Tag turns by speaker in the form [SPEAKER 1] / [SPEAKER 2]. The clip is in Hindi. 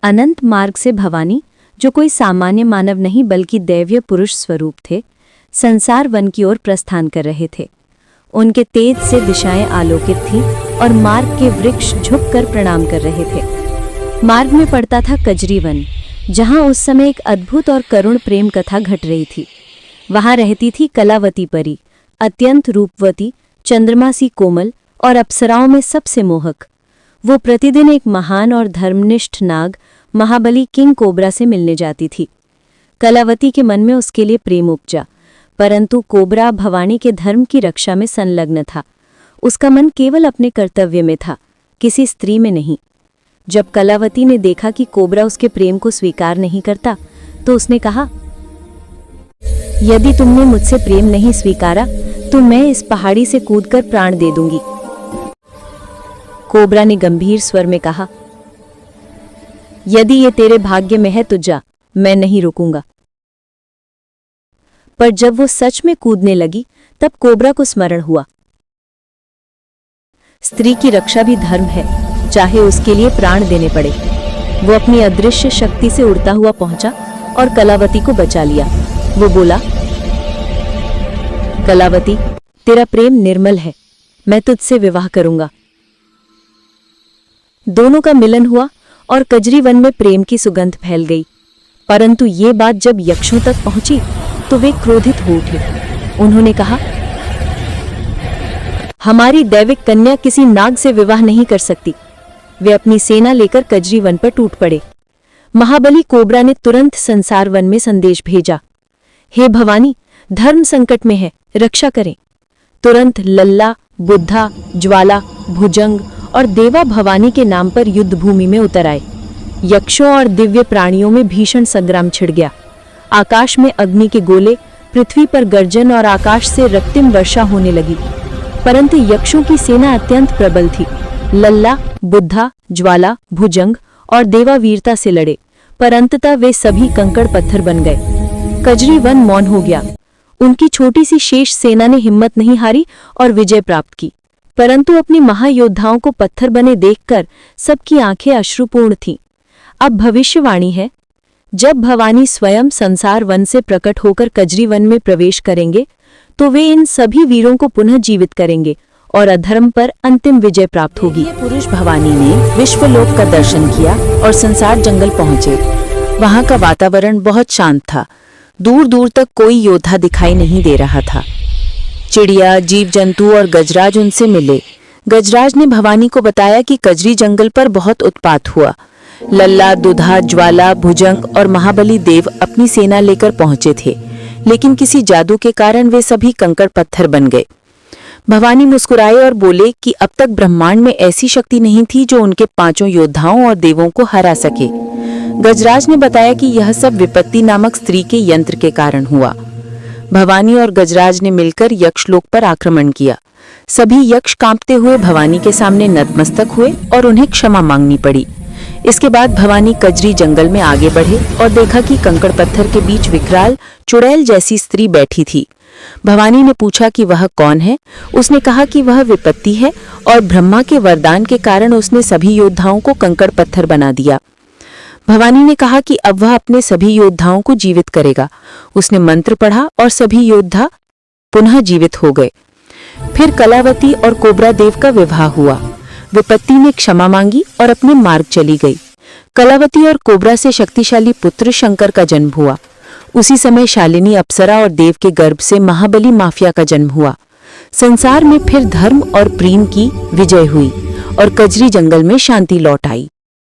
[SPEAKER 1] अनंत मार्ग से भवानी, जो कोई सामान्य मानव नहीं बल्कि दैवीय पुरुष स्वरूप थे, संसार वन की ओर प्रस्थान कर रहे थे। उनके तेज से दिशाएं आलोकित थीं और मार्ग के वृक्ष झुककर प्रणाम कर रहे थे। मार्ग में पड़ता था कजरी वन, जहां उस समय एक अद्भुत और करुण प्रेम कथा घट रही थी। वहां रहती थी कलावती परी, अत्यंत रूपवती, चंद्रमा सी कोमल और अप्सराओं में सबसे मोहक। वो प्रतिदिन एक महान और धर्मनिष्ठ नाग महाबली किंग कोबरा से मिलने जाती थी। कलावती के मन में उसके लिए प्रेम उपजा, परंतु कोबरा भवानी के धर्म की रक्षा में संलग्न था। उसका मन केवल अपने कर्तव्य में था, किसी स्त्री में नहीं। जब कलावती ने देखा कि कोबरा उसके प्रेम को स्वीकार नहीं करता, तो उसने कहा, यदि तुमने मुझसे प्रेम नहीं स्वीकारा तो मैं इस पहाड़ी से कूदकर प्राण दे दूंगी। कोबरा ने गंभीर स्वर में कहा, यदि ये तेरे भाग्य में है तो जा, मैं नहीं रुकूंगा। पर जब वो सच में कूदने लगी, तब कोबरा को स्मरण हुआ, स्त्री की रक्षा भी धर्म है, चाहे उसके लिए प्राण देने पड़े। वो अपनी अदृश्य शक्ति से उड़ता हुआ पहुंचा और कलावती को बचा लिया। वो बोला, कलावती, तेरा प्रेम निर्मल है, मैं तुझसे विवाह करूंगा। दोनों का मिलन हुआ और कजरी वन में प्रेम की सुगंध फैल गई। परंतु ये बात जब यक्षों तक पहुंची तो वे क्रोधित हो उठे। उन्होंने कहा, हमारी दैविक कन्या किसी नाग से विवाह नहीं कर सकती। वे अपनी सेना लेकर कजरी वन पर टूट पड़े। महाबली कोबरा ने तुरंत संसार वन में संदेश भेजा, हे भवानी, धर्म संकट में है, रक्षा करें। तुरंत लल्ला, बुद्धा, ज्वाला, भुजंग और देवा भवानी के नाम पर युद्ध भूमि में उतर आए। यक्षों और दिव्य प्राणियों में भीषण संग्राम छिड़ गया। आकाश में अग्नि के गोले, पृथ्वी पर गर्जन और आकाश से रक्तिम वर्षा होने लगी। परंतु यक्षों की सेना अत्यंत प्रबल थी। लल्ला, बुद्धा, ज्वाला, भुजंग और देवा वीरता से लड़े, पर अंततः वे सभी कंकड़ पत्थर बन गए। कजरी वन मौन हो गया। उनकी छोटी सी शेष सेना ने हिम्मत नहीं हारी और विजय प्राप्त की। परंतु अपने महायोद्धाओं को पत्थर बने देखकर सबकी आंखें अश्रुपूर्ण थीं। अब भविष्यवाणी है, जब भवानी स्वयं संसार वन से प्रकट होकर कजरी वन में प्रवेश करेंगे तो वे इन सभी वीरों को पुनः जीवित करेंगे और अधर्म पर अंतिम विजय प्राप्त होगी।
[SPEAKER 2] पुरुष भवानी ने विश्वलोक का दर्शन किया और संसार जंगल पहुंचे। वहां का वातावरण बहुत शांत था। दूर दूर तक कोई योद्धा दिखाई नहीं दे रहा था। चिड़िया, जीव जंतु और गजराज उनसे मिले। गजराज ने भवानी को बताया कि कजरी जंगल पर बहुत उत्पात हुआ। लल्ला, दुधा, ज्वाला, भुजंग और महाबली देव अपनी सेना लेकर पहुंचे थे, लेकिन किसी जादू के कारण वे सभी कंकड़ पत्थर बन गए। भवानी मुस्कुराए और बोले कि अब तक ब्रह्मांड में ऐसी शक्ति नहीं थी जो उनके पांचों योद्धाओं और देवों को हरा सके। गजराज ने बताया कि यह सब विपत्ति नामक स्त्री के यंत्र के कारण हुआ। भवानी और गजराज ने मिलकर यक्षलोक पर आक्रमण किया। सभी यक्ष कांपते हुए भवानी के सामने नतमस्तक हुए और उन्हें क्षमा मांगनी पड़ी। इसके बाद भवानी कजरी जंगल में आगे बढ़े और देखा कि कंकड़ पत्थर के बीच विकराल चुड़ैल जैसी स्त्री बैठी थी। भवानी ने पूछा कि वह कौन है। उसने कहा कि वह विपत्ति है और ब्रह्मा के वरदान के कारण उसने सभी योद्धाओं को कंकड़ पत्थर बना दिया। भवानी ने कहा कि अब वह अपने सभी योद्धाओं को जीवित करेगा। उसने मंत्र पढ़ा और सभी योद्धा पुनः जीवित हो गए। फिर कलावती और कोबरा देव का विवाह हुआ। विपत्ति ने क्षमा मांगी और अपने मार्ग चली गई। कलावती और कोबरा से शक्तिशाली पुत्र शंकर का जन्म हुआ। उसी समय शालिनी अप्सरा और देव के गर्भ से महाबली माफिया का जन्म हुआ। संसार में फिर धर्म और प्रेम की विजय हुई और कजरी जंगल में शांति लौट आई।